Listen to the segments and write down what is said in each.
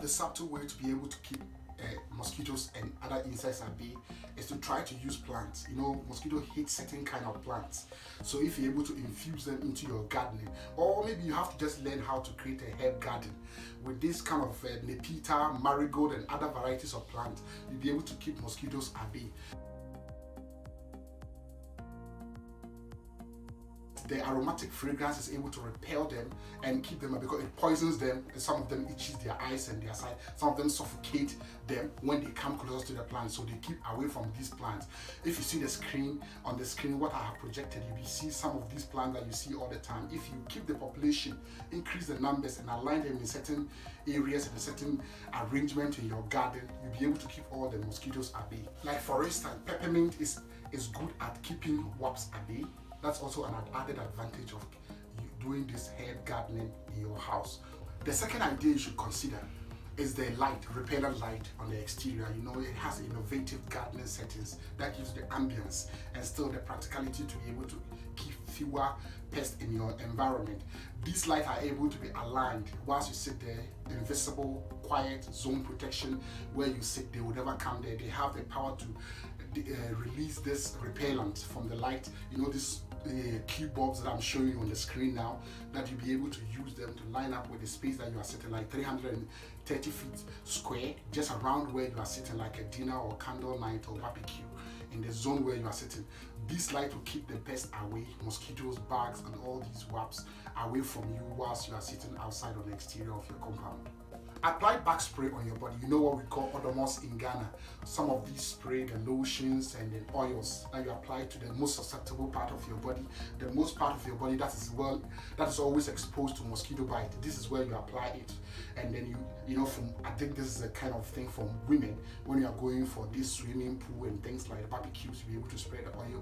the subtle way to be able to keep mosquitoes and other insects at bay is to try to use plants. You know, mosquitoes hate certain kind of plants. So if you're able to infuse them into your gardening, or maybe you have to just learn how to create a herb garden with this kind of nepeta, marigold, and other varieties of plants, you'll be able to keep mosquitoes at bay. The aromatic fragrance is able to repel them and keep them, because it poisons them, and some of them itches their eyes and their side, some of them suffocate them when they come closer to the plant, so they keep away from these plants. If you see the screen, on the screen what I have projected, you will see some of these plants that you see all the time. If you keep the population, increase the numbers and align them in certain areas and a certain arrangement in your garden, you'll be able to keep all the mosquitoes at bay. Like for instance, peppermint is good at keeping wasps at bay. That's also an added advantage of you doing this herb gardening in your house. The second idea you should consider is the light, repellent light on the exterior. You know, it has innovative gardening settings that gives the ambience and still the practicality to be able to keep fewer pests in your environment. These lights are able to be aligned whilst you sit there, invisible, quiet, zone protection. Where you sit, they will never come there. They have the power to release this repellent from the light. You know, this key bulbs that I'm showing you on the screen now, that you'll be able to use them to line up with the space that you are sitting, like 330 feet square, just around where you are sitting, like a dinner or candle night or barbecue in the zone where you are sitting. This light will keep the pests away, mosquitoes, bugs, and all these wasps away from you whilst you are sitting outside on the exterior of your compound. Apply back spray on your body. You know what we call odomos in Ghana. Some of these spray, the lotions and the oils that you apply to the most susceptible part of your body, the most part of your body that is always exposed to mosquito bite. This is where you apply it, and then you know, I think this is a kind of thing from women when you are going for this swimming pool and things like barbecues, to be able to spray the oil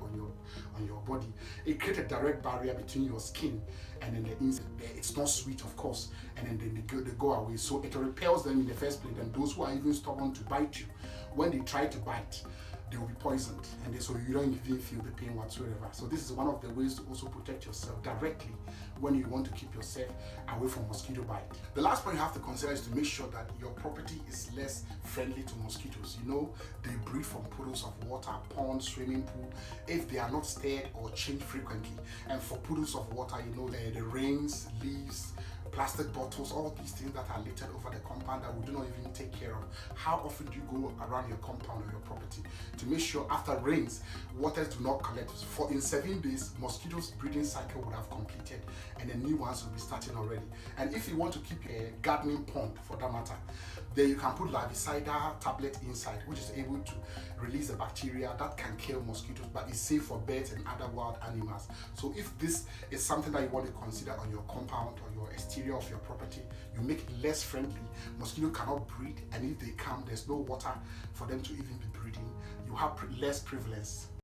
on your body. It creates a direct barrier between your skin and then the insect. It's not sweet, of course, and then they go away. So it repels them in the first place, and those who are even stubborn to bite you, when they try to bite, they will be poisoned, and so you don't even feel the pain whatsoever. So this is one of the ways to also protect yourself directly when you want to keep yourself away from mosquito bite. The last point you have to consider is to make sure that your property is less friendly to mosquitoes. You know, they breed from puddles of water, ponds, swimming pool, if they are not stirred or changed frequently. And for puddles of water, you know, the rains, leaves, plastic bottles, all these things that are littered over the compound that we do not even take care of. How often do you go around your compound or your property to make sure after rains, waters do not collect? For in 7 days, mosquitoes breeding cycle would have completed and the new ones will be starting already. And if you want to keep a gardening pond, for that matter, then you can put larvicidal tablet inside, which is able to release the bacteria that can kill mosquitoes, but it's safe for birds and other wild animals. So if this is something that you want to consider on your compound or your exterior of your property, you make it less friendly. Mosquito cannot breed, and if they come, there's no water for them to even be breeding. You have less prevalence.